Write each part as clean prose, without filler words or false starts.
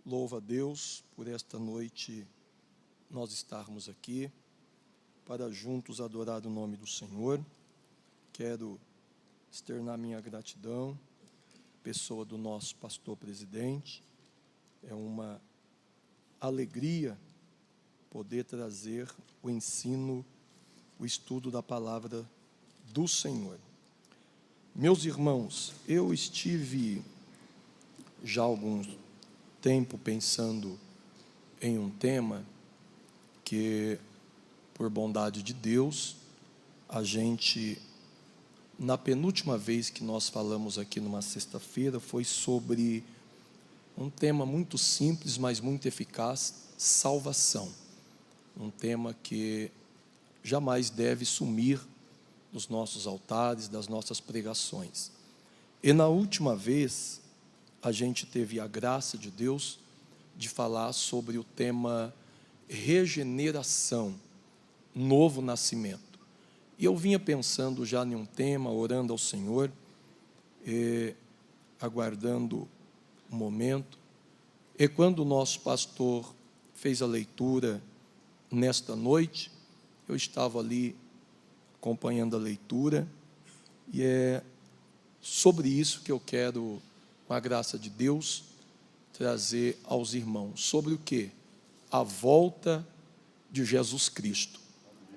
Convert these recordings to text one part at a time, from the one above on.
Louvo a Deus por esta noite nós estarmos aqui para juntos adorar o nome do Senhor. Quero externar minha gratidão, pessoa do nosso pastor presidente. É uma alegria poder trazer o ensino, o estudo da palavra do Senhor. Meus irmãos, eu estive já há algum tempo pensando em um tema que, por bondade de Deus, a gente, na penúltima vez que nós falamos aqui numa sexta-feira, foi sobre um tema muito simples, mas muito eficaz: salvação. Um tema que jamais deve sumir dos nossos altares, das nossas pregações. E na última vez, a gente teve a graça de Deus de falar sobre o tema regeneração, novo nascimento. E eu vinha pensando já em um tema, orando ao Senhor, aguardando um momento. E quando o nosso pastor fez a leitura nesta noite, eu estava ali acompanhando a leitura, e é sobre isso que eu quero, com a graça de Deus, trazer aos irmãos. Sobre o quê? A volta de Jesus Cristo.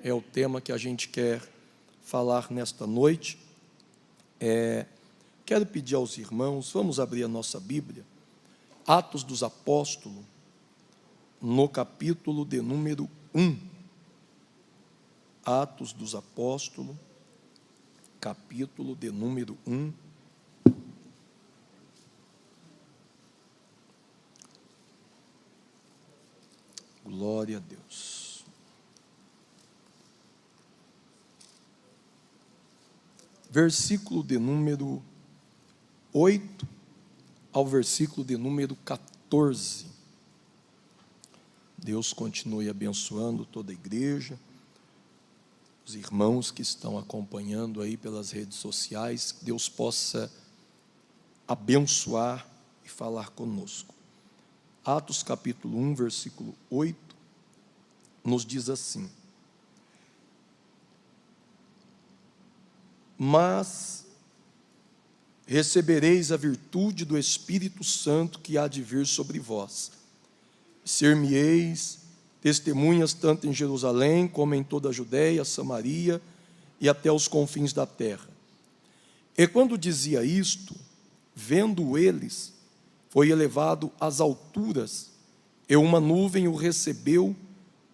É o tema que a gente quer falar nesta noite. Quero pedir aos irmãos, vamos abrir a nossa Bíblia, Atos dos Apóstolos, no capítulo de número 1. Atos dos Apóstolos, capítulo de número 1. Glória a Deus. Versículo de número 8 ao versículo de número 14. Deus continue abençoando toda a igreja, os irmãos que estão acompanhando aí pelas redes sociais. Que Deus possa abençoar e falar conosco. Atos capítulo 1, versículo 8, nos diz assim: mas recebereis a virtude do Espírito Santo que há de vir sobre vós. Ser-me-eis testemunhas tanto em Jerusalém como em toda a Judéia, Samaria e até os confins da terra. E quando dizia isto, vendo eles, foi elevado às alturas, e uma nuvem o recebeu,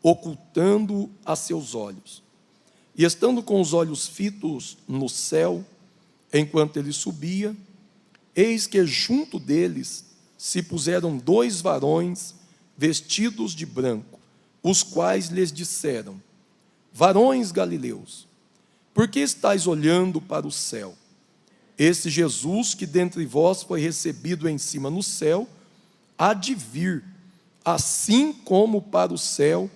ocultando-o a seus olhos. E estando com os olhos fitos no céu, enquanto ele subia, eis que junto deles se puseram 2 varões vestidos de branco, os quais lhes disseram: varões galileus, por que estáis olhando para o céu? Esse Jesus que dentre vós foi recebido em cima no céu, há de vir, assim como para o céu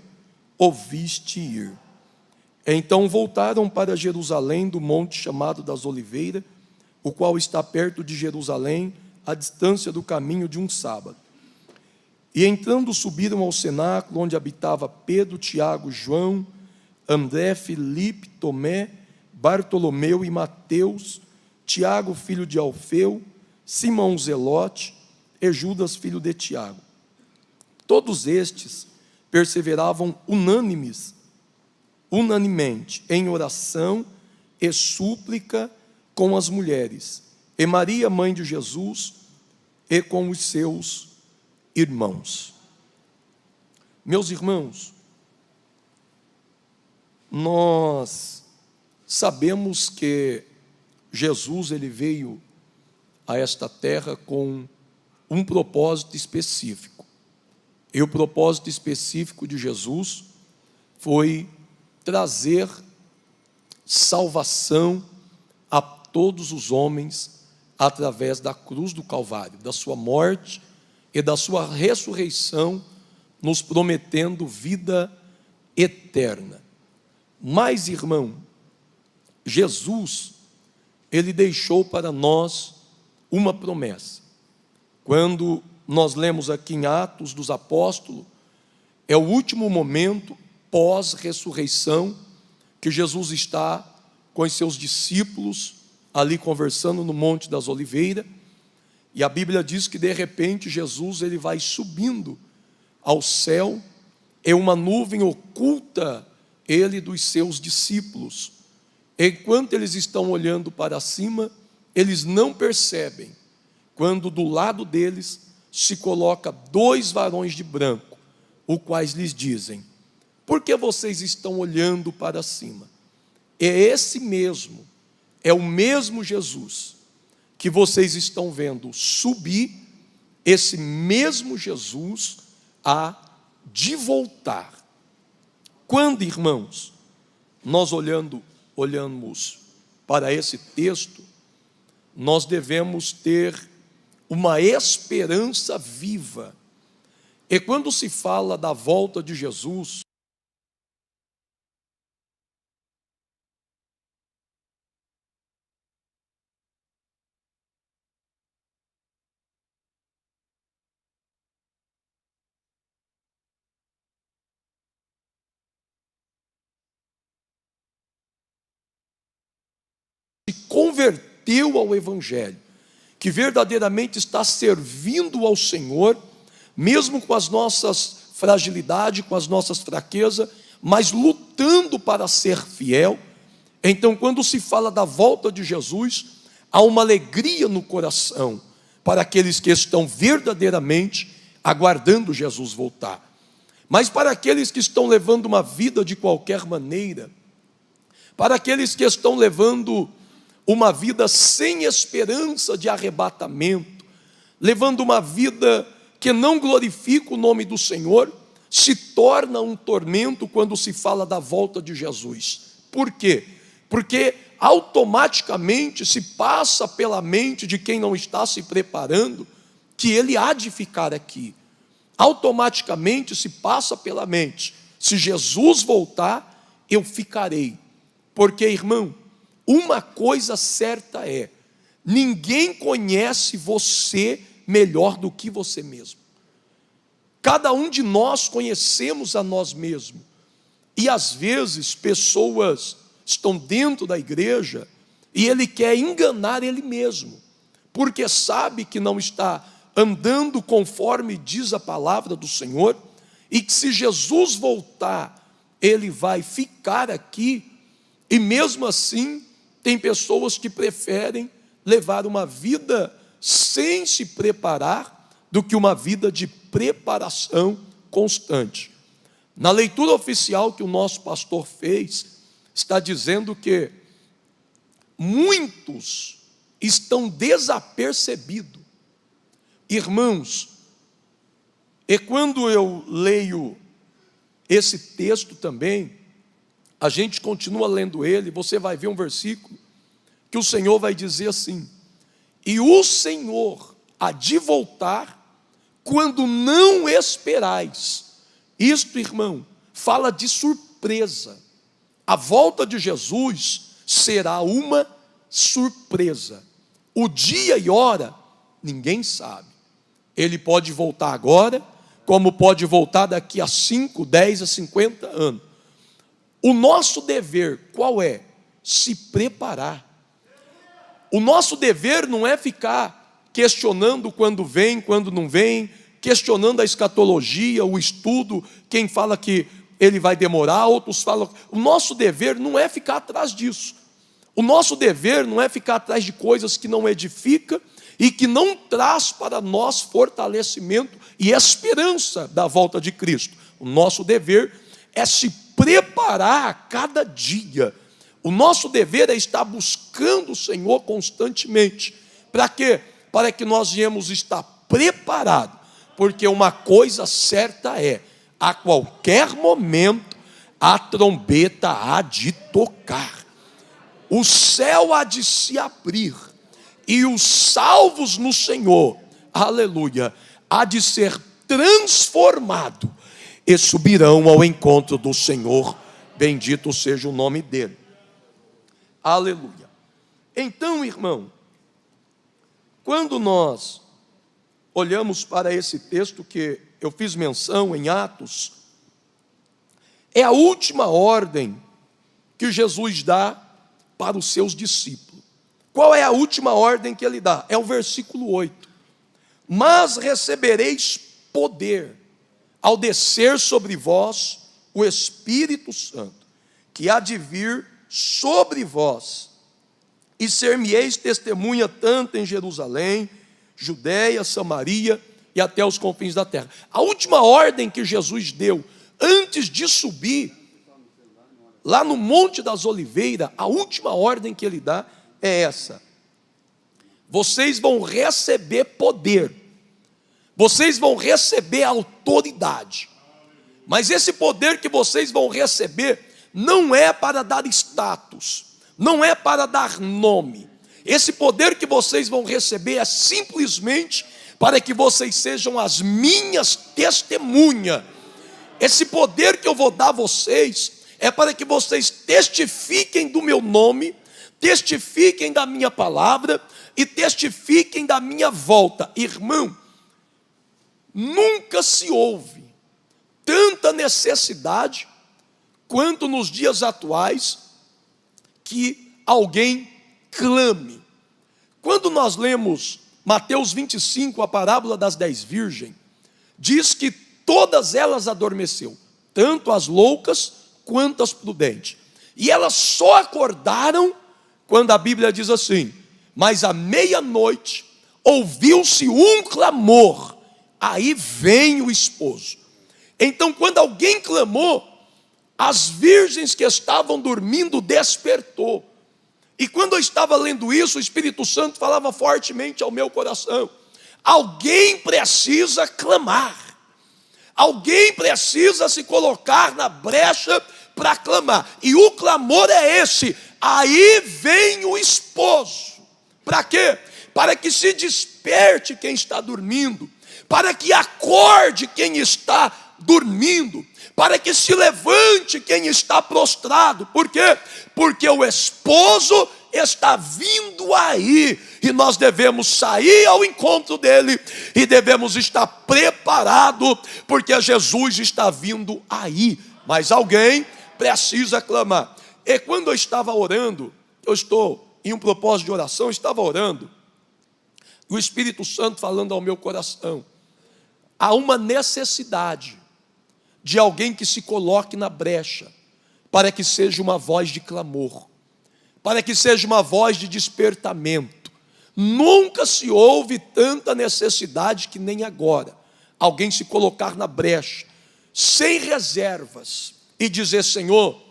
o viste ir. Então voltaram para Jerusalém, do monte chamado das Oliveiras, o qual está perto de Jerusalém, à distância do caminho de um sábado. E entrando subiram ao cenáculo, onde habitava Pedro, Tiago, João, André, Filipe, Tomé, Bartolomeu e Mateus, Tiago, filho de Alfeu, Simão Zelote e Judas, filho de Tiago. Todos estes perseveravam unanemente em oração e súplica com as mulheres, e Maria, mãe de Jesus, e com os seus irmãos. Meus irmãos, nós sabemos que Jesus, ele veio a esta terra com um propósito específico. E o propósito específico de Jesus foi trazer salvação a todos os homens através da cruz do Calvário, da sua morte e da sua ressurreição, nos prometendo vida eterna. Mas, irmão, Jesus, ele deixou para nós uma promessa. Quando nós lemos aqui em Atos dos Apóstolos, é o último momento pós-ressurreição, que Jesus está com os seus discípulos ali conversando no Monte das Oliveiras, e a Bíblia diz que de repente Jesus ele vai subindo ao céu, e uma nuvem oculta ele dos seus discípulos. Enquanto eles estão olhando para cima, eles não percebem, quando do lado deles se coloca 2 varões de branco, os quais lhes dizem: por que vocês estão olhando para cima? É esse mesmo, é o mesmo Jesus que vocês estão vendo subir, esse mesmo Jesus há de voltar. Quando, irmãos, nós olhamos para esse texto, nós devemos ter uma esperança viva. E quando se fala da volta de Jesus, se converteu ao Evangelho, que verdadeiramente está servindo ao Senhor, mesmo com as nossas fragilidades, com as nossas fraquezas, mas lutando para ser fiel. Então, quando se fala da volta de Jesus, há uma alegria no coração para aqueles que estão verdadeiramente aguardando Jesus voltar. Mas para aqueles que estão levando uma vida de qualquer maneira, para aqueles que estão levando uma vida sem esperança de arrebatamento, levando uma vida que não glorifica o nome do Senhor, se torna um tormento quando se fala da volta de Jesus. Por quê? Porque automaticamente se passa pela mente de quem não está se preparando que ele há de ficar aqui. Automaticamente se passa pela mente: se Jesus voltar, eu ficarei. Porque, irmão, uma coisa certa é: ninguém conhece você melhor do que você mesmo. Cada um de nós conhecemos a nós mesmos. E às vezes pessoas estão dentro da igreja e ele quer enganar ele mesmo, porque sabe que não está andando conforme diz a palavra do Senhor, e que se Jesus voltar, ele vai ficar aqui. E mesmo assim, tem pessoas que preferem levar uma vida sem se preparar do que uma vida de preparação constante. Na leitura oficial que o nosso pastor fez, está dizendo que muitos estão desapercebidos. Irmãos, e quando eu leio esse texto também, a gente continua lendo ele, você vai ver um versículo que o Senhor vai dizer assim: e o Senhor há de voltar quando não esperais. Isto, irmão, fala de surpresa. A volta de Jesus será uma surpresa. O dia e hora, ninguém sabe. Ele pode voltar agora, como pode voltar daqui a 5, 10, a 50 anos. O nosso dever, qual é? Se preparar. O nosso dever não é ficar questionando quando vem, quando não vem, questionando a escatologia, o estudo, quem fala que ele vai demorar, outros falam. O nosso dever não é ficar atrás disso. O nosso dever não é ficar atrás de coisas que não edificam e que não traz para nós fortalecimento e esperança da volta de Cristo. O nosso dever é se preparar a cada dia. O nosso dever é estar buscando o Senhor constantemente. Para quê? Para que nós viemos estar preparados. Porque uma coisa certa é: a qualquer momento a trombeta há de tocar, o céu há de se abrir, e os salvos no Senhor, aleluia, há de ser transformado, e subirão ao encontro do Senhor, bendito seja o nome dele, aleluia. Então, irmão, quando nós olhamos para esse texto que eu fiz menção em Atos, é a última ordem que Jesus dá para os seus discípulos. Qual é a última ordem que ele dá? É o versículo 8. Mas recebereis poder ao descer sobre vós o Espírito Santo, que há de vir sobre vós, e ser-me-eis testemunha tanto em Jerusalém, Judeia, Samaria e até os confins da terra. A última ordem que Jesus deu antes de subir lá no Monte das Oliveiras, a última ordem que ele dá é essa: vocês vão receber poder, vocês vão receber autoridade, mas esse poder que vocês vão receber não é para dar status, não é para dar nome. Esse poder que vocês vão receber é simplesmente para que vocês sejam as minhas testemunhas. Esse poder que eu vou dar a vocês é para que vocês testifiquem do meu nome, testifiquem da minha palavra e testifiquem da minha volta. Irmão, nunca se houve tanta necessidade quanto nos dias atuais que alguém clame. Quando nós lemos Mateus 25, a parábola das 10 virgens, diz que todas elas adormeceu, tanto as loucas quanto as prudentes. E elas só acordaram quando a Bíblia diz assim: mas à meia-noite ouviu-se um clamor, aí vem o esposo. Então, quando alguém clamou, as virgens que estavam dormindo despertou. E quando eu estava lendo isso, o Espírito Santo falava fortemente ao meu coração: alguém precisa clamar, alguém precisa se colocar na brecha para clamar. E o clamor é esse: aí vem o esposo. Para quê? Para que se desperte quem está dormindo, para que acorde quem está dormindo, para que se levante quem está prostrado. Por quê? Porque o esposo está vindo aí, e nós devemos sair ao encontro dele, e devemos estar preparados, porque Jesus está vindo aí. Mas alguém precisa clamar. E quando eu estava orando, eu estou em um propósito de oração, eu estava orando, o Espírito Santo falando ao meu coração: há uma necessidade de alguém que se coloque na brecha, para que seja uma voz de clamor, para que seja uma voz de despertamento. Nunca se houve tanta necessidade que nem agora. Alguém se colocar na brecha, sem reservas, e dizer: Senhor,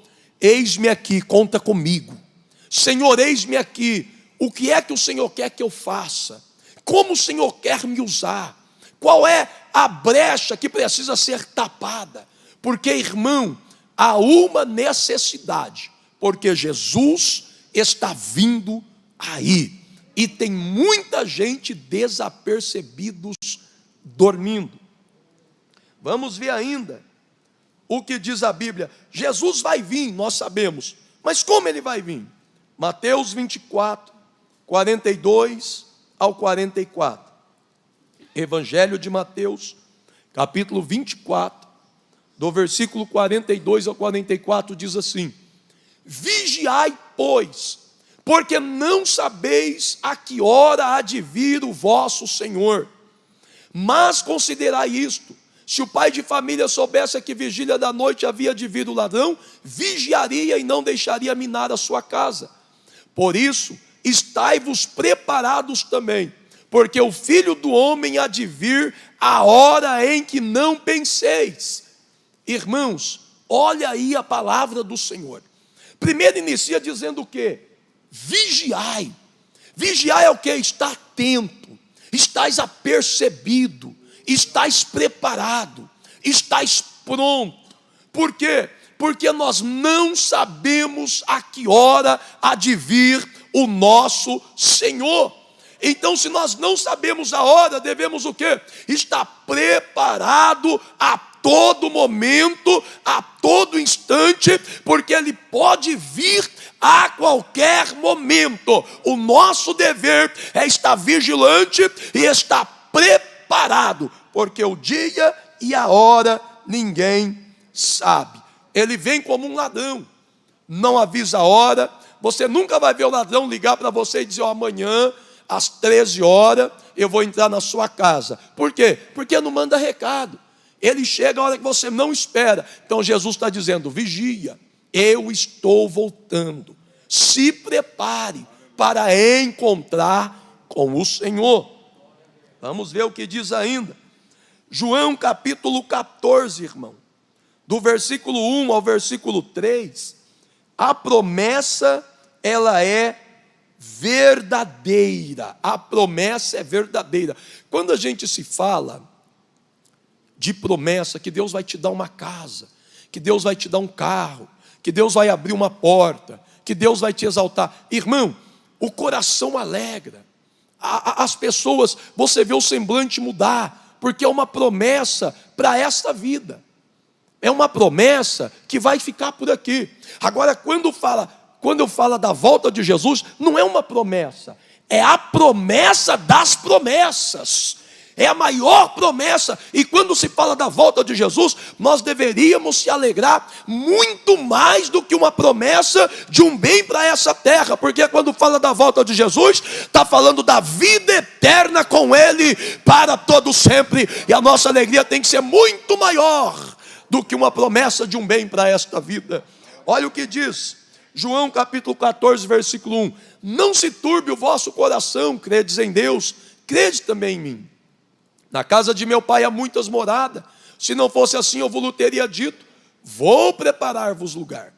eis-me aqui, conta comigo. Senhor, eis-me aqui, o que é que o Senhor quer que eu faça? Como o Senhor quer me usar? Qual é a brecha que precisa ser tapada? Porque, irmão, há uma necessidade, porque Jesus está vindo aí, e tem muita gente desapercebidos dormindo. Vamos ver ainda o que diz a Bíblia. Jesus vai vir, nós sabemos, mas como ele vai vir? Mateus 24, 42 ao 44. Evangelho de Mateus, capítulo 24, do versículo 42 ao 44, diz assim: vigiai, pois, porque não sabeis a que hora há de vir o vosso Senhor. Mas considerai isto: se o pai de família soubesse a que vigília da noite havia de vir o ladrão, vigiaria e não deixaria minar a sua casa. Por isso, estai-vos preparados também, porque o Filho do Homem há de vir a hora em que não penseis. Irmãos, olha aí a palavra do Senhor. Primeiro inicia dizendo o quê? Vigiai. Vigiai é o quê? Está atento, estais apercebido, estais preparado, estais pronto. Por quê? Porque nós não sabemos a que hora há de vir o nosso Senhor. Então, se nós não sabemos a hora, devemos o quê? Estar preparado a todo momento, a todo instante, porque Ele pode vir a qualquer momento. O nosso dever é estar vigilante e estar preparado preparado, porque o dia e a hora ninguém sabe. Ele vem como um ladrão, não avisa a hora. Você nunca vai ver o ladrão ligar para você e dizer: amanhã às 13 horas eu vou entrar na sua casa. Por quê? Porque não manda recado. Ele chega a hora que você não espera. Então Jesus está dizendo: vigia, eu estou voltando. Se prepare para encontrar com o Senhor. Vamos ver o que diz ainda. João capítulo 14, irmão. Do versículo 1 ao versículo 3. A promessa, ela é verdadeira. A promessa é verdadeira. Quando a gente se fala de promessa, que Deus vai te dar uma casa, que Deus vai te dar um carro, que Deus vai abrir uma porta, que Deus vai te exaltar, irmão, o coração alegra. As pessoas, você vê o semblante mudar, porque é uma promessa para esta vida. É uma promessa que vai ficar por aqui. Agora, quando eu falo da volta de Jesus, não é uma promessa, é a promessa das promessas. É a maior promessa. E quando se fala da volta de Jesus, nós deveríamos se alegrar muito mais do que uma promessa de um bem para essa terra. Porque quando fala da volta de Jesus, está falando da vida eterna com Ele para todo sempre. E a nossa alegria tem que ser muito maior do que uma promessa de um bem para esta vida. Olha o que diz João capítulo 14, versículo 1. Não se turbe o vosso coração, credes em Deus, crede também em mim. Na casa de meu pai há muitas moradas. Se não fosse assim, eu vos teria dito: vou preparar-vos lugar.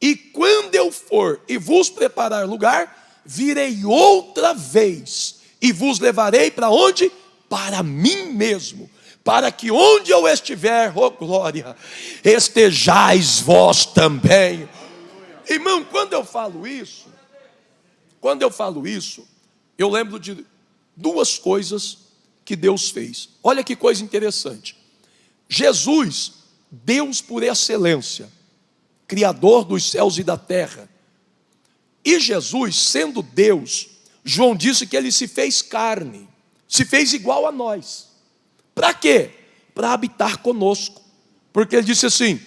E quando eu for e vos preparar lugar, virei outra vez e vos levarei para onde? Para mim mesmo, para que onde eu estiver, oh glória, estejais vós também. Irmão, quando eu falo isso, eu lembro de duas coisas que Deus fez. Olha que coisa interessante. Jesus, Deus por excelência, Criador dos céus e da terra. E Jesus, sendo Deus, João disse que Ele se fez carne, se fez igual a nós. Para quê? Para habitar conosco. Porque Ele disse assim: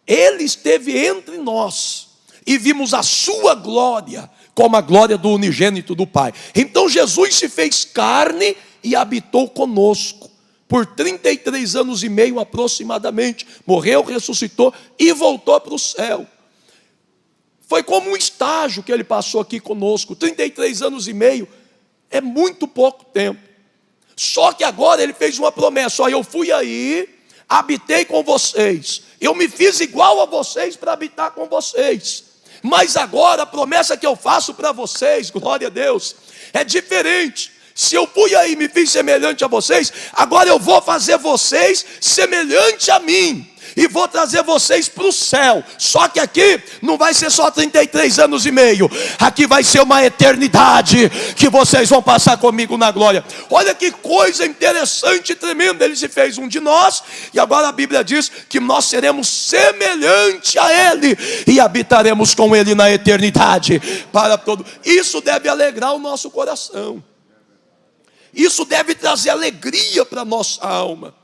Ele esteve entre nós e vimos a sua glória, como a glória do unigênito do Pai. Então Jesus se fez carne e habitou conosco por 33 anos e meio aproximadamente. Morreu, ressuscitou e voltou para o céu. Foi como um estágio que Ele passou aqui conosco. 33 anos e meio é muito pouco tempo. Só que agora Ele fez uma promessa: ó, eu fui aí, habitei com vocês, eu me fiz igual a vocês para habitar com vocês. Mas agora a promessa que eu faço para vocês, glória a Deus, é diferente. Se eu fui aí e me fiz semelhante a vocês, agora eu vou fazer vocês semelhante a mim. E vou trazer vocês para o céu. Só que aqui não vai ser só 33 anos e meio. Aqui vai ser uma eternidade que vocês vão passar comigo na glória. Olha que coisa interessante e tremenda. Ele se fez um de nós. E agora a Bíblia diz que nós seremos semelhante a Ele. E habitaremos com Ele na eternidade para todo. Isso deve alegrar o nosso coração. Isso deve trazer alegria para a nossa alma.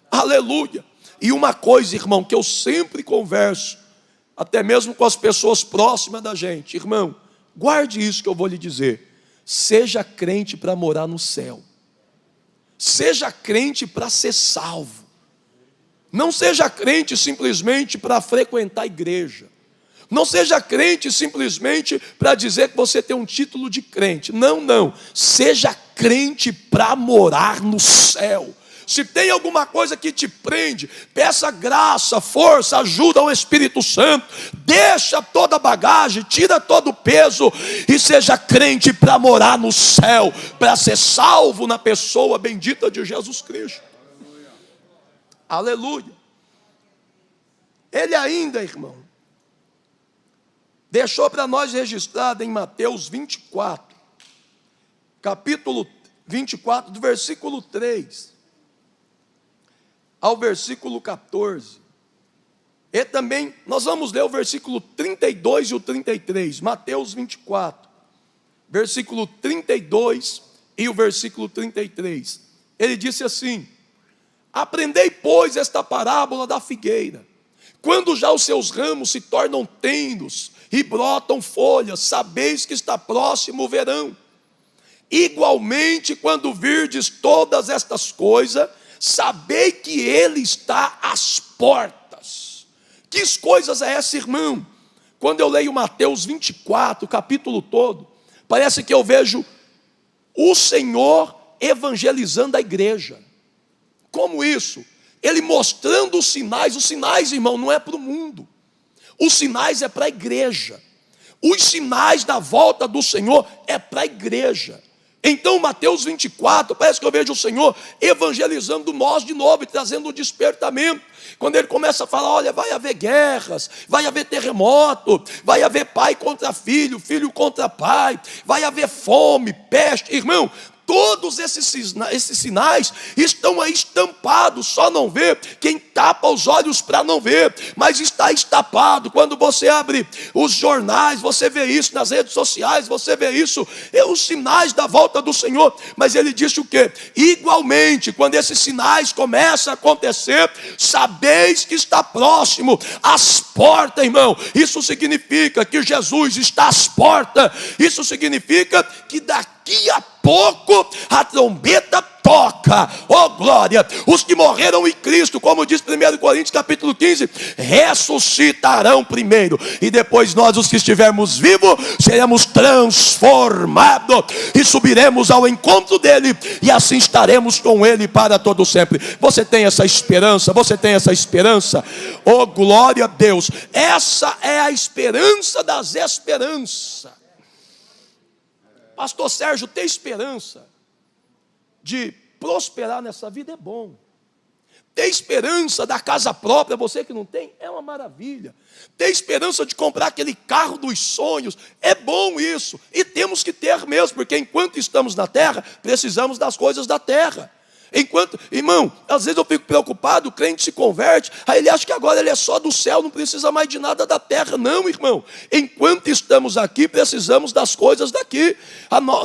Aleluia. E uma coisa, irmão, que eu sempre converso, até mesmo com as pessoas próximas da gente: irmão, guarde isso que eu vou lhe dizer. Seja crente para morar no céu. Seja crente para ser salvo. Não seja crente simplesmente para frequentar a igreja. Não seja crente simplesmente para dizer que você tem um título de crente. Não, não. Seja crente para morar no céu. Se tem alguma coisa que te prende, peça graça, força, ajuda ao Espírito Santo. Deixa toda a bagagem, tira todo o peso e seja crente para morar no céu, para ser salvo na pessoa bendita de Jesus Cristo. Aleluia. Ele ainda, irmão, deixou para nós registrado em Mateus 24, capítulo 24, do versículo 3 ao versículo 14. E também nós vamos ler o versículo 32 e o 33. Mateus 24, versículo 32 e o versículo 33. Ele disse assim: aprendei, pois, esta parábola da figueira. Quando já os seus ramos se tornam tenros e brotam folhas, sabeis que está próximo o verão. Igualmente, quando virdes todas estas coisas, sabei que ele está às portas. Que coisas é essa, irmão? Quando eu leio Mateus 24, o capítulo todo, parece que eu vejo o Senhor evangelizando a igreja. Como isso? Ele mostrando os sinais, irmão, não é para o mundo. Os sinais é para a igreja. Os sinais da volta do Senhor é para a igreja. Então, Mateus 24, parece que eu vejo o Senhor evangelizando nós de novo e trazendo o despertamento. Quando ele começa a falar: olha, vai haver guerras, vai haver terremoto, vai haver pai contra filho, filho contra pai, vai haver fome, peste. Irmão, todos esses sinais estão aí estampados, só não vê quem tapa os olhos para não ver, mas está estampado. Quando você abre os jornais, você vê isso, nas redes sociais, você vê isso, os sinais da volta do Senhor. Mas ele disse o quê? Igualmente, quando esses sinais começam a acontecer, sabeis que está próximo, às portas, irmão. Isso significa que Jesus está às portas. Isso significa que daqui a pouco a trombeta toca. Oh glória! Os que morreram em Cristo, como diz 1 Coríntios capítulo 15, ressuscitarão primeiro, e depois nós, os que estivermos vivos, seremos transformados e subiremos ao encontro dele, e assim estaremos com ele para todo sempre. Você tem essa esperança? Você tem essa esperança? Oh glória a Deus! Essa é a esperança das esperanças. Pastor Sérgio, ter esperança de prosperar nessa vida é bom. Ter esperança da casa própria, você que não tem, é uma maravilha. Ter esperança de comprar aquele carro dos sonhos, é bom isso. E temos que ter mesmo, porque enquanto estamos na terra, precisamos das coisas da terra. Irmão, às vezes eu fico preocupado, o crente se converte, aí ele acha que agora ele é só do céu, não precisa mais de nada da terra. Não, irmão, enquanto estamos aqui, precisamos das coisas daqui.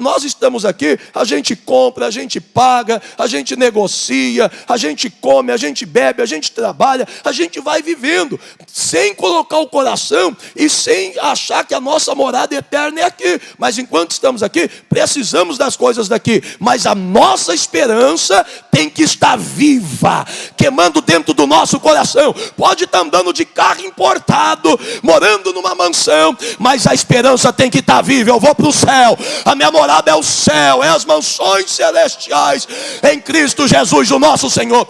Nós estamos aqui, a gente compra, a gente paga, a gente negocia, a gente come, a gente bebe, a gente trabalha, a gente vai vivendo, sem colocar o coração e sem achar que a nossa morada eterna é aqui. Mas enquanto estamos aqui, precisamos das coisas daqui, mas a nossa esperança tem que estar viva, queimando dentro do nosso coração. Pode estar andando de carro importado, morando numa mansão, mas a esperança tem que estar viva. Eu vou para o céu, a minha morada é o céu, é as mansões celestiais em Cristo Jesus, o nosso Senhor.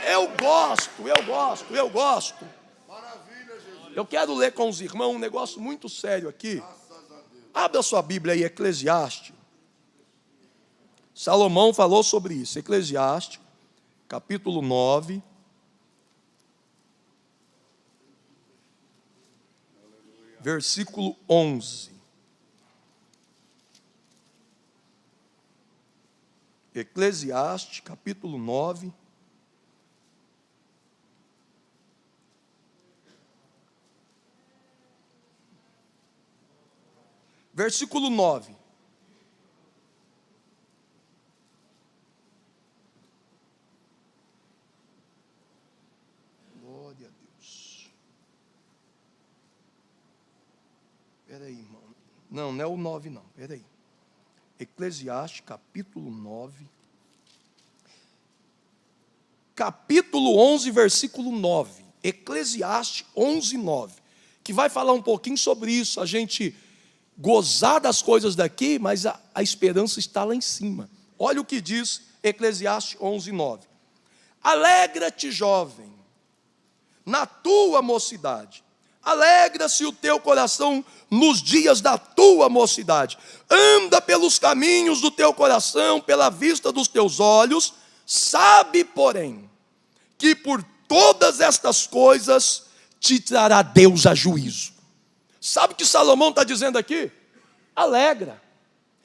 Eu gosto. Eu quero ler com os irmãos um negócio muito sério aqui. Abra sua Bíblia aí, Eclesiastes. Salomão falou sobre isso, Eclesiastes, capítulo 9, versículo 11. Eclesiastes, capítulo 9, versículo 9. Peraí, irmão. Não é o 9 não, peraí. Eclesiastes, capítulo 9. Capítulo 11, versículo 9. Eclesiastes 11, 9. Que vai falar um pouquinho sobre isso. A gente gozar das coisas daqui, mas a esperança está lá em cima. Olha o que diz Eclesiastes 11, 9. Alegra-te, jovem, na tua mocidade. Alegra-se o teu coração nos dias da tua mocidade. Anda pelos caminhos do teu coração, pela vista dos teus olhos. Sabe, porém, que por todas estas coisas te trará Deus a juízo. Sabe o que Salomão está dizendo aqui? Alegra,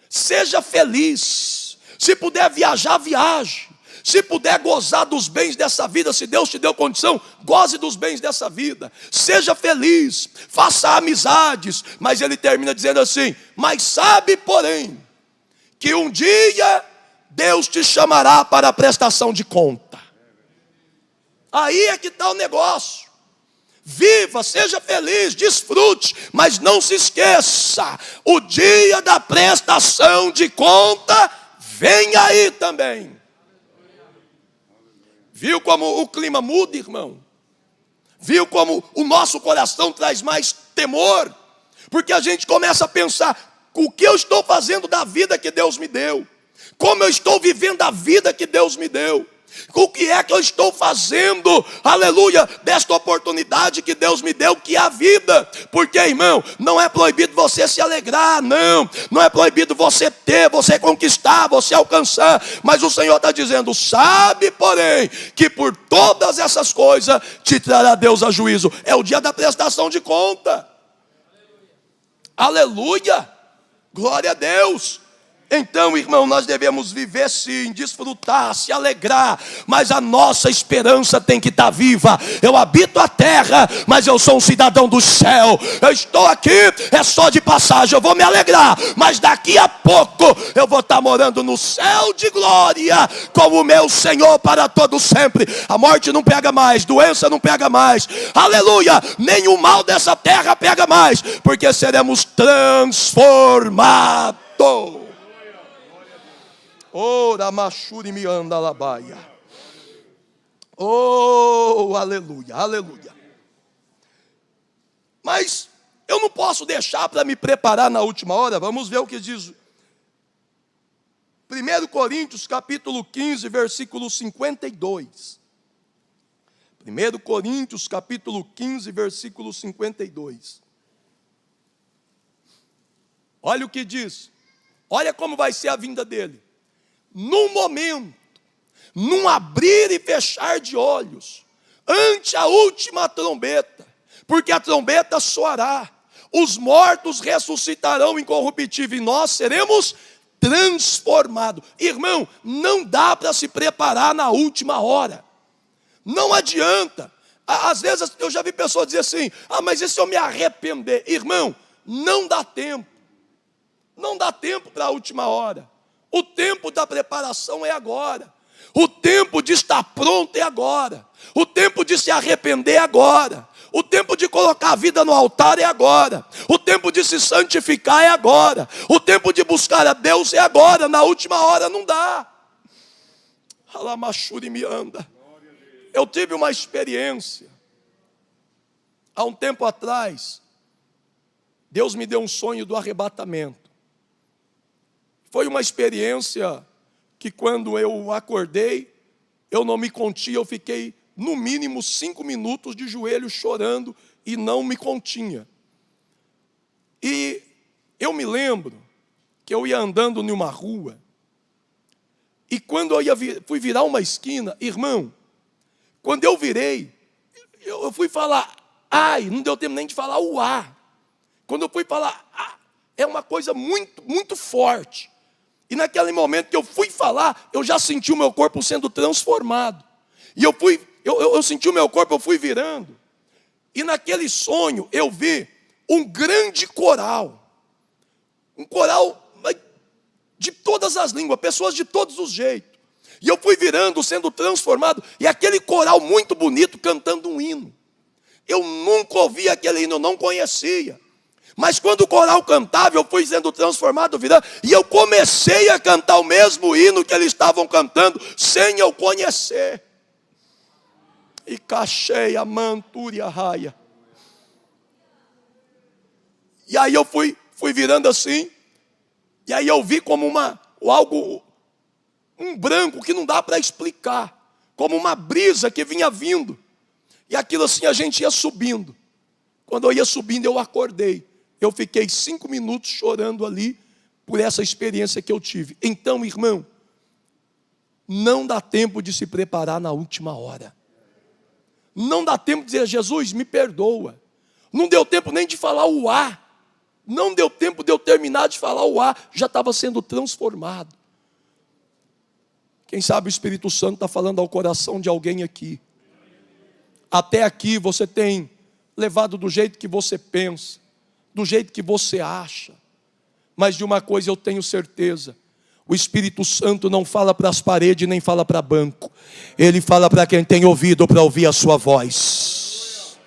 seja feliz. Se puder viajar, viaje. Se puder gozar dos bens dessa vida, se Deus te deu condição, goze dos bens dessa vida. Seja feliz, faça amizades. Mas ele termina dizendo assim: mas sabe, porém, que um dia Deus te chamará para a prestação de conta. Aí é que está o negócio. Viva, seja feliz, desfrute, mas não se esqueça, o dia da prestação de conta vem aí também. Viu como o clima muda, irmão? Viu como o nosso coração traz mais temor? Porque a gente começa a pensar, o que eu estou fazendo da vida que Deus me deu? Como eu estou vivendo a vida que Deus me deu? O que é que eu estou fazendo, aleluia, desta oportunidade que Deus me deu, que é a vida? Porque, irmão, não é proibido você se alegrar, não é proibido você ter, você conquistar, você alcançar, mas o Senhor está dizendo, sabe, porém, que por todas essas coisas te trará Deus a juízo. É o dia da prestação de conta. Aleluia, glória a Deus. Então, irmão, nós devemos viver sim, desfrutar, se alegrar, mas a nossa esperança tem que estar viva. Eu habito a terra, mas eu sou um cidadão do céu. Eu estou aqui, é só de passagem, eu vou me alegrar, mas daqui a pouco eu vou estar morando no céu de glória, com o meu Senhor para todo sempre. A morte não pega mais, doença não pega mais, aleluia, nem o mal dessa terra pega mais, porque seremos transformados. Ora, machuri me anda labaia. Oh, aleluia, aleluia. Mas eu não posso deixar para me preparar na última hora. Vamos ver o que diz 1 Coríntios capítulo 15, versículo 52. 1 Coríntios capítulo 15, versículo 52. Olha o que diz. Olha como vai ser a vinda dele. Num momento, num abrir e fechar de olhos, ante a última trombeta, porque a trombeta soará, os mortos ressuscitarão incorruptíveis e nós seremos transformados. Irmão, não dá para se preparar na última hora, não adianta. Às vezes eu já vi pessoas dizer assim, mas e se eu me arrepender? Irmão, não dá tempo, não dá tempo para a última hora. O tempo da preparação é agora. O tempo de estar pronto é agora. O tempo de se arrepender é agora. O tempo de colocar a vida no altar é agora. O tempo de se santificar é agora. O tempo de buscar a Deus é agora. Na última hora não dá. Alamachuri me anda. Eu tive uma experiência. Há um tempo atrás, Deus me deu um sonho do arrebatamento. Foi uma experiência que quando eu acordei, eu não me contia, eu fiquei no mínimo 5 minutos de joelho chorando e não me continha. E eu me lembro que eu ia andando numa rua e quando eu fui virar uma esquina, irmão, quando eu virei, eu fui falar ai, não deu tempo nem de falar o A. Quando eu fui falar é uma coisa muito, muito forte. E naquele momento que eu fui falar, eu já senti o meu corpo sendo transformado. E eu senti o meu corpo, eu fui virando. E naquele sonho eu vi um grande coral. Um coral de todas as línguas, pessoas de todos os jeitos. E eu fui virando, sendo transformado. E aquele coral muito bonito cantando um hino. Eu nunca ouvi aquele hino, eu não conhecia. Mas quando o coral cantava, eu fui sendo transformado, virando, e eu comecei a cantar o mesmo hino que eles estavam cantando, sem eu conhecer. E cachei a mantúria raia. E aí eu fui virando assim, e aí eu vi como um branco que não dá para explicar, como uma brisa que vinha vindo. E aquilo assim a gente ia subindo. Quando eu ia subindo, eu acordei. Eu fiquei 5 minutos chorando ali por essa experiência que eu tive. Então, irmão, não dá tempo de se preparar na última hora. Não dá tempo de dizer, Jesus, me perdoa. Não deu tempo nem de falar o A. Não deu tempo de eu terminar de falar o A. Já estava sendo transformado. Quem sabe o Espírito Santo está falando ao coração de alguém aqui. Até aqui você tem levado do jeito que você pensa, do jeito que você acha. Mas de uma coisa eu tenho certeza: O Espírito Santo não fala para as paredes, nem fala para banco. Ele fala para quem tem ouvido para ouvir a sua voz.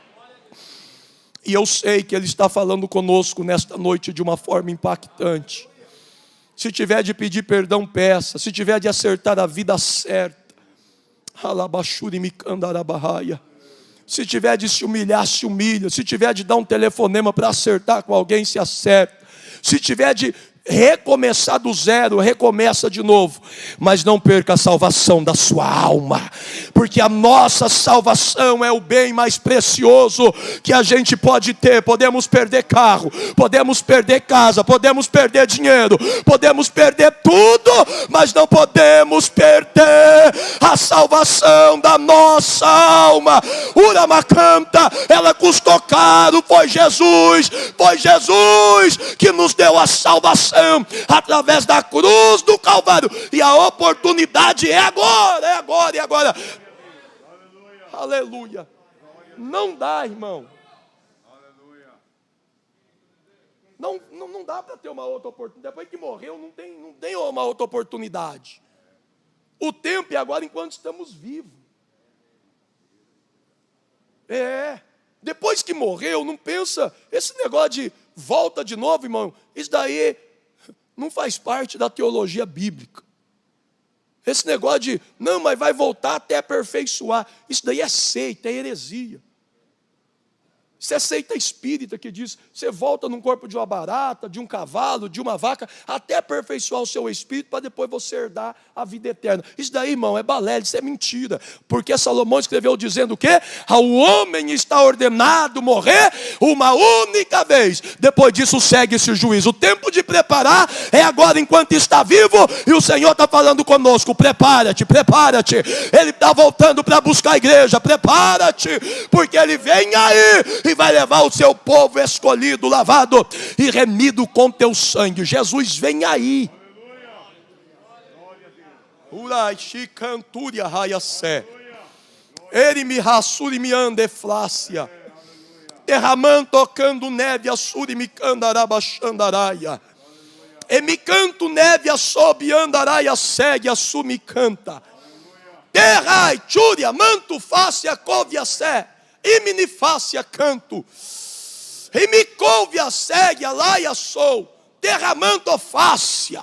E eu sei que Ele está falando conosco nesta noite de uma forma impactante. Se tiver de pedir perdão, peça. Se tiver de acertar a vida, acerta. Se tiver de se humilhar, se humilha. Se tiver de dar um telefonema para acertar com alguém, se acerta. Se tiver de recomeçar do zero, recomeça de novo. Mas não perca a salvação da sua alma, porque a nossa salvação é o bem mais precioso que a gente pode ter. Podemos perder carro, podemos perder casa, podemos perder dinheiro, podemos perder tudo, mas não podemos perder a salvação da nossa alma. Uramacanta, ela custou caro. Foi Jesus que nos deu a salvação através da cruz do Calvário, e a oportunidade é agora, é agora. Aleluia. Não dá, irmão. Não dá para ter uma outra oportunidade. Depois que morreu, não tem uma outra oportunidade. O tempo é agora enquanto estamos vivos. Depois que morreu, não pensa, esse negócio de volta de novo, irmão, isso daí não faz parte da teologia bíblica. Esse negócio de, não, mas vai voltar até aperfeiçoar, isso daí é seita, é heresia. Isso é seita espírita que diz, você volta num corpo de uma barata, de um cavalo, de uma vaca, até aperfeiçoar o seu espírito, para depois você herdar a vida eterna. Isso daí, irmão, é balela, isso é mentira. Porque Salomão escreveu dizendo o quê? Ao homem está ordenado morrer uma única vez. Depois disso segue-se o juízo. O tempo de preparar é agora enquanto está vivo, e o Senhor está falando conosco, prepara-te. Ele está voltando para buscar a igreja, prepara-te, porque Ele vem aí, e vai levar o seu povo escolhido, lavado e remido com teu sangue. Jesus vem aí. Urai chicanturia raiassé. Ele me rassuri me ande flácia. Derramando, tocando neve, assuri me candarabachandaraia. E me canto neve, assobe, andaraia, segue, assumi canta. Terrai, chúria, manto, fácia, covia, sé. E me fácia canto, e me couve a segue, a laia sou, derramando fácia,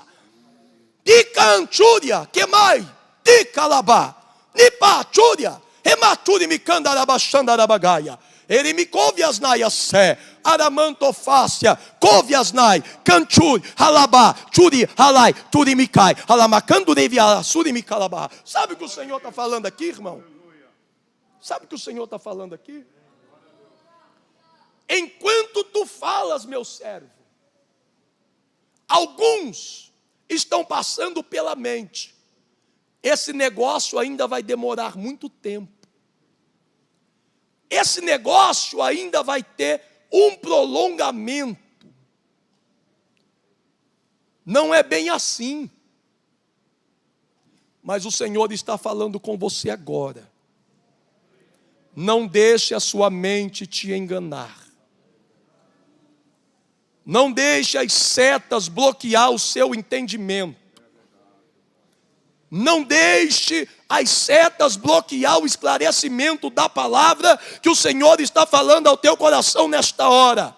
de cantúria, que mais, de calabá, de patúria, e maturi me candarabachandarabagaia, ele me couve as naias sé, aramanto fácia, couve as nai, canturi, halabá, turi, halai, turi me cai, halamacando devia, suri me calabá. Sabe o que o Senhor está falando aqui, irmão? Sabe o que o Senhor está falando aqui? Enquanto tu falas, meu servo, alguns estão passando pela mente, esse negócio ainda vai demorar muito tempo. Esse negócio ainda vai ter um prolongamento. Não é bem assim. Mas o Senhor está falando com você agora. Não deixe a sua mente te enganar. Não deixe as setas bloquear o seu entendimento. Não deixe as setas bloquear o esclarecimento da palavra que o Senhor está falando ao teu coração nesta hora.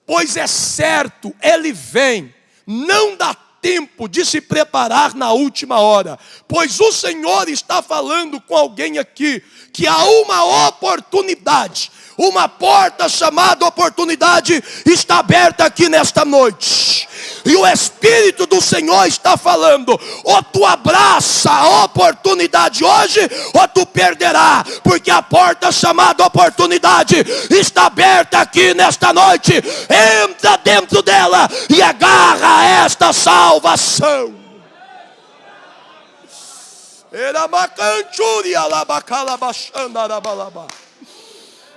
Pois é certo, Ele vem, não dá tempo de se preparar na última hora, pois o Senhor está falando com alguém aqui, que há uma oportunidade, uma porta chamada oportunidade está aberta aqui nesta noite, e o Espírito do Senhor está falando, ou tu abraça a oportunidade hoje, ou tu perderá, porque a porta chamada oportunidade está aberta aqui nesta noite. Entra dentro dela e agarra esta salvação. Era macanturi alabacala baixando arabalaba.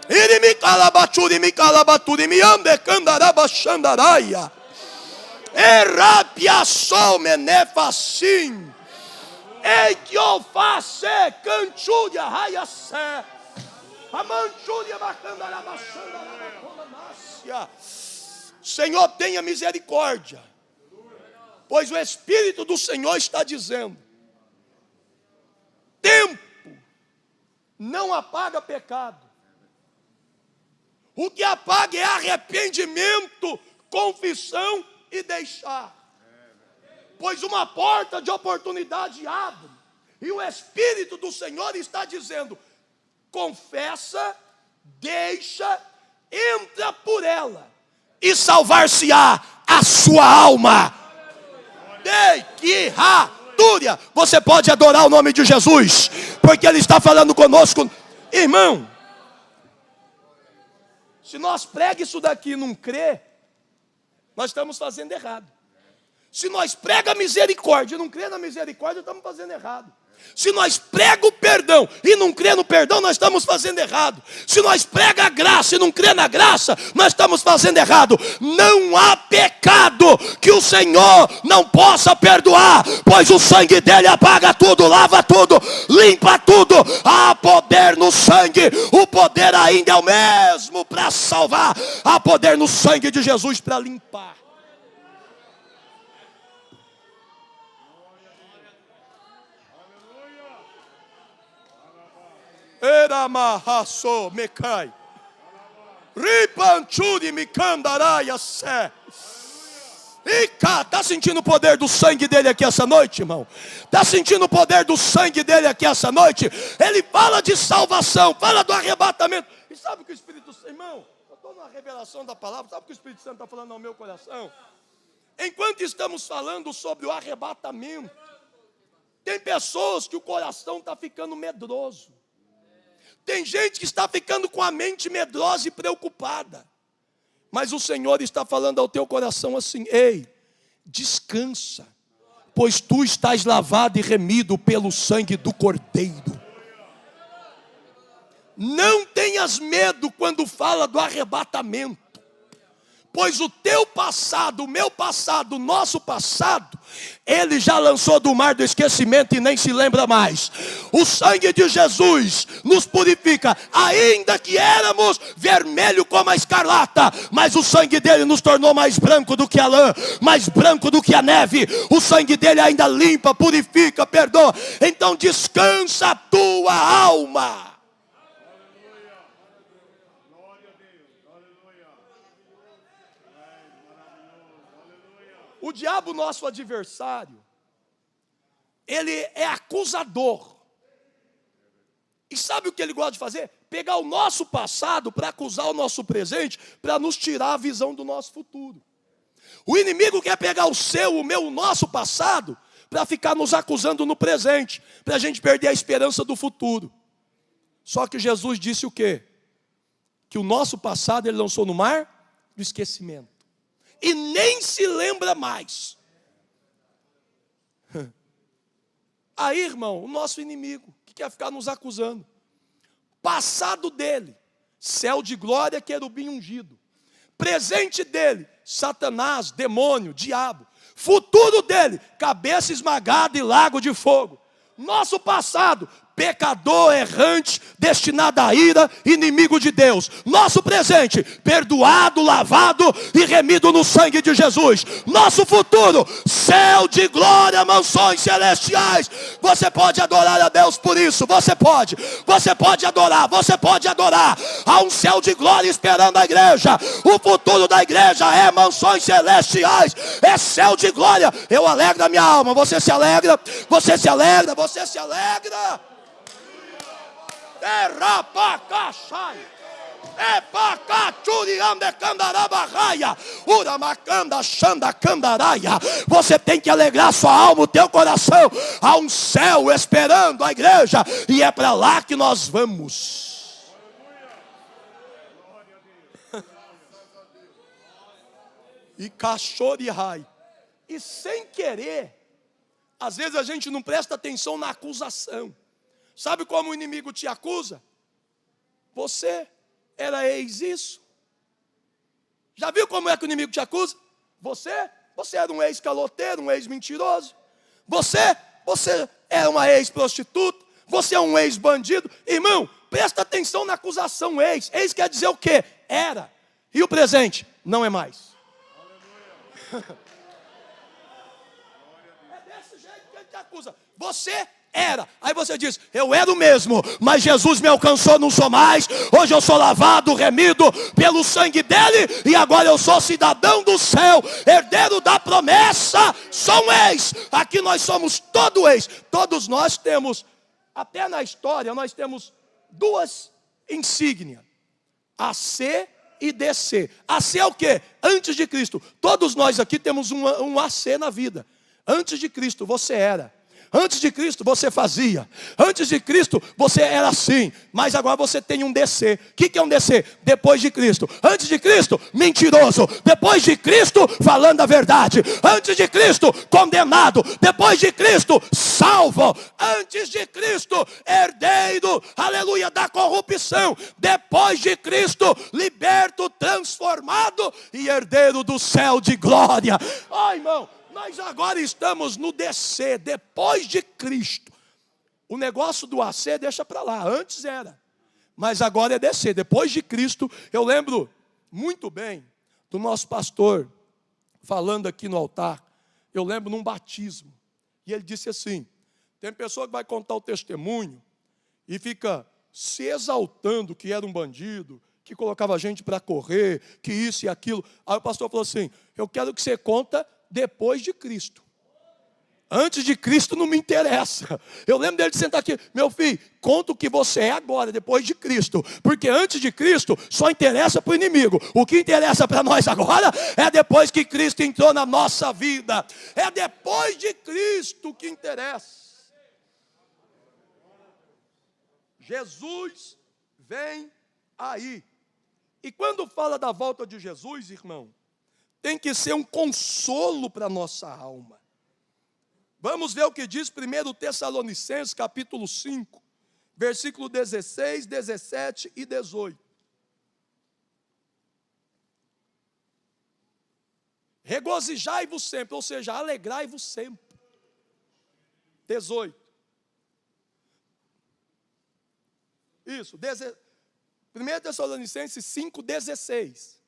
Ele me calabachuri me calabaturi me ambe candarabachandaraia. Errapia sol menefacim. Ei que eu faço canturia raiassé. A manchúria bacandarabachandarabacomanácia. Senhor, tenha misericórdia Pois o Espírito do Senhor está dizendo: tempo não apaga pecado. O que apaga é arrependimento, confissão e deixar. Pois uma porta de oportunidade abre. E o Espírito do Senhor está dizendo: confessa, deixa, entra por ela, e salvar-se-á a sua alma. Você pode adorar o nome de Jesus, porque Ele está falando conosco. Irmão, se nós pregamos isso daqui e não crê, nós estamos fazendo errado. Se nós pregamos a misericórdia e não crê na misericórdia, estamos fazendo errado. Se nós pregamos o perdão e não crê no perdão, nós estamos fazendo errado. Se nós pregamos a graça e não crê na graça, nós estamos fazendo errado. Não há pecado que o Senhor não possa perdoar, pois o sangue dele apaga tudo, lava tudo, limpa tudo. Há poder no sangue, o poder ainda é o mesmo para salvar. Há poder no sangue de Jesus para limpar. Eramahasso mecai. Ripanchuri micandaraia sé. Está sentindo o poder do sangue dele aqui essa noite, irmão? Está sentindo o poder do sangue dele aqui essa noite? Ele fala de salvação, fala do arrebatamento. E sabe o que o Espírito Santo, irmão? Eu estou na revelação da palavra. Sabe o que o Espírito Santo está falando ao meu coração? Enquanto estamos falando sobre o arrebatamento, tem pessoas que o coração está ficando medroso. Tem gente que está ficando com a mente medrosa e preocupada. Mas o Senhor está falando ao teu coração assim: ei, descansa, pois tu estás lavado e remido pelo sangue do Cordeiro. Não tenhas medo quando fala do arrebatamento. Pois o teu passado, o meu passado, o nosso passado, Ele já lançou do mar do esquecimento e nem se lembra mais. O sangue de Jesus nos purifica, ainda que éramos vermelho como a escarlata, mas o sangue dele nos tornou mais branco do que a lã, mais branco do que a neve. O sangue dele ainda limpa, purifica, perdoa. Então descansa a tua alma. O diabo, nosso adversário, ele é acusador. E sabe o que ele gosta de fazer? Pegar o nosso passado para acusar o nosso presente, para nos tirar a visão do nosso futuro. O inimigo quer pegar o seu, o meu, o nosso passado, para ficar nos acusando no presente, para a gente perder a esperança do futuro. Só que Jesus disse o quê? Que o nosso passado ele lançou no mar do esquecimento. E nem se lembra mais. Aí, irmão, o nosso inimigo, que quer ficar nos acusando. Passado dele, céu de glória, querubim ungido. Presente dele, Satanás, demônio, diabo. Futuro dele, cabeça esmagada e lago de fogo. Nosso passado, pecador errante, destinado à ira, inimigo de Deus. Nosso presente, perdoado, lavado e remido no sangue de Jesus. Nosso futuro, céu de glória, mansões celestiais. Você pode adorar a Deus por isso, você pode adorar, você pode adorar. Há um céu de glória esperando a igreja. O futuro da igreja é mansões celestiais, é céu de glória. Eu alegro a minha alma, você se alegra, você se alegra, você se alegra. Você tem que alegrar sua alma, o teu coração. Há um céu esperando a igreja, e é para lá que nós vamos. E cachorro e rai. E sem querer, às vezes a gente não presta atenção na acusação. Sabe como o inimigo te acusa? Você era ex isso. Já viu como é que o inimigo te acusa? Você era um ex-caloteiro, um ex-mentiroso. Você era uma ex-prostituta. Você é um ex-bandido. Irmão, presta atenção na acusação ex. Ex quer dizer o quê? Era. E o presente? Não é mais. te acusa. Você era. Aí você diz, eu era o mesmo, mas Jesus me alcançou, não sou mais. Hoje eu sou lavado, remido pelo sangue dele, e agora eu sou cidadão do céu, herdeiro da promessa. Sou um ex. Aqui nós somos todo ex. Todos nós temos, até na história, nós temos duas insígnias: AC e DC. AC é o quê? Antes de Cristo. Todos nós aqui temos um AC na vida. Antes de Cristo você era. Antes de Cristo você fazia. Antes de Cristo você era assim. Mas agora você tem um DC. O que é um DC? Depois de Cristo. Antes de Cristo, mentiroso. Depois de Cristo, falando a verdade. Antes de Cristo, condenado. Depois de Cristo, salvo. Antes de Cristo, herdeiro, aleluia, da corrupção. Depois de Cristo, liberto, transformado e herdeiro do céu de glória. Ai, irmão, nós agora estamos no DC, depois de Cristo. O negócio do AC deixa para lá, antes era. Mas agora é DC, depois de Cristo. Eu lembro muito bem do nosso pastor falando aqui no altar. Eu lembro num batismo. E ele disse assim, tem pessoa que vai contar o testemunho e fica se exaltando que era um bandido, que colocava a gente para correr, que isso e aquilo. Aí o pastor falou assim, eu quero que você conta depois de Cristo. Antes de Cristo não me interessa. Eu lembro dele de sentar aqui, meu filho, conta o que você é agora, depois de Cristo. Porque antes de Cristo só interessa para o inimigo. O que interessa para nós agora é depois que Cristo entrou na nossa vida. É depois de Cristo que interessa. Jesus vem aí. E quando fala da volta de Jesus, irmão, tem que ser um consolo para a nossa alma. Vamos ver o que diz 1 Tessalonicenses, capítulo 5, versículo 16, 17 e 18. Regozijai-vos sempre, ou seja, alegrai-vos sempre. 18. Isso, 1 Tessalonicenses 5, 16.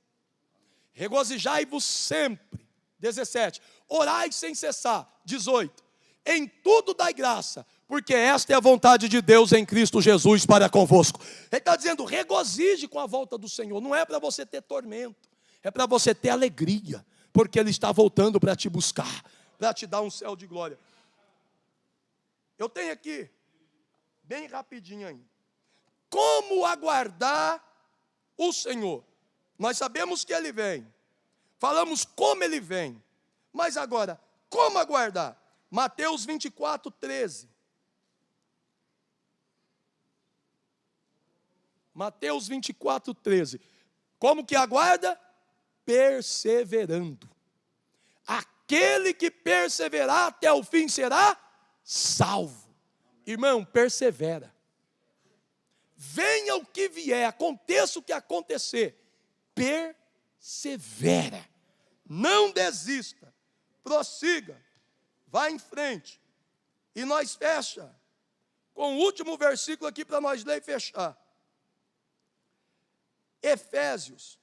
Regozijai-vos sempre. 17. Orai sem cessar. 18. Em tudo dai graça, porque esta é a vontade de Deus em Cristo Jesus para convosco. Ele está dizendo, regozije com a volta do Senhor. Não é para você ter tormento, é para você ter alegria, porque Ele está voltando para te buscar, para te dar um céu de glória. Eu tenho aqui, bem rapidinho ainda, como aguardar o Senhor. Nós sabemos que Ele vem, falamos como Ele vem, mas agora, como aguardar? Mateus 24, 13. Mateus 24, 13. Como que aguarda? Perseverando. Aquele que perseverar até o fim será salvo. Irmão, persevera. Venha o que vier, aconteça o que acontecer, persevera. Não desista. Prossiga. Vá em frente. E nós fecha com o último versículo aqui para nós ler e fechar. Efésios,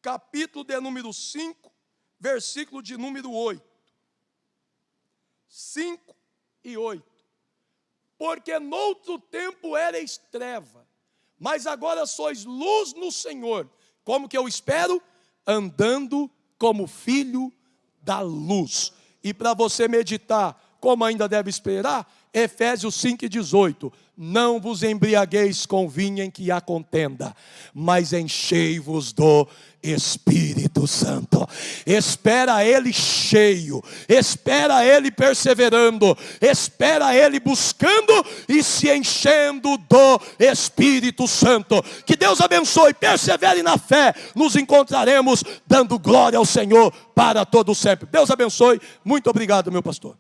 capítulo de número 5, versículo de número 8. 5 e 8. Porque noutro tempo erais treva, mas agora sois luz no Senhor. Como que eu espero? Andando como filho da luz. E para você meditar, como ainda deve esperar, Efésios 5,18. Não vos embriagueis com vinho em que há contenda, mas enchei-vos do Espírito Santo. Espera Ele cheio, espera Ele perseverando, espera Ele buscando e se enchendo do Espírito Santo. Que Deus abençoe, persevere na fé. Nos encontraremos dando glória ao Senhor para todo sempre. Deus abençoe, muito obrigado, meu pastor.